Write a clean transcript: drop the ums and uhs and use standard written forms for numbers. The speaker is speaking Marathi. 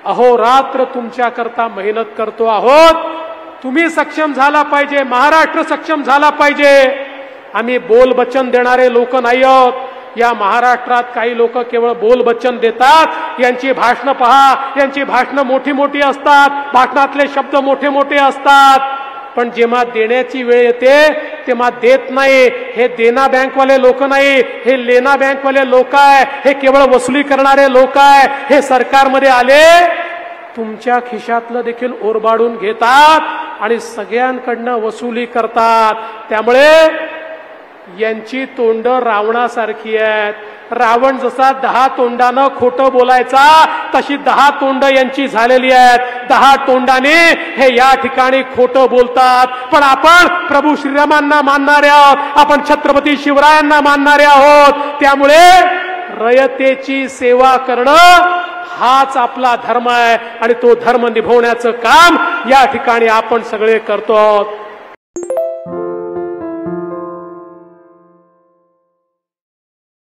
अहोरात्र तुमच्या करता मेहनत करतो आहोत। तुम्ही सक्षम झाला पाहिजे, महाराष्ट्र सक्षम झाला पाहिजे। आम्ही बोलबच्चन देणारे लोक नाही आहोत। या महाराष्ट्रात काही लोक केवळ बोलबच्चन देतात। यांची भाषणं पहा, यांची भाषणं मोठी मोठी असतात, भाषणातले शब्द मोठे मोठे असतात, पण जेव्हा देण्याची वेळ येते तेव्हा देत नाही। हे देना बँकवाले लोक नाही, हे लेना बँकवाले लोक आहे, हे केवळ वसुली करणारे लोक आहे। हे सरकारमध्ये आले तुमच्या खिशातलं देखील ओरबाडून घेतात आणि सगळ्यांकडनं वसुली करतात। त्यामुळे यांची तोंड रावणासारखी आहेत। रावण जसा 10 तोंडानं खोटं बोलायचा, तशी 10 तोंड यांची झालेली आहेत। 10 तोंडाने हे या ठिकाणी खोटं बोलतात। पण आपण प्रभू श्रीरामांना मानणारे आहोत, आपण छत्रपती शिवरायांना मानणारे आहोत। त्यामुळे रयतेची सेवा करणं हाच आपला धर्म आहे आणि तो धर्म निभवण्याचं काम या ठिकाणी आपण सगळे करतो आहोत।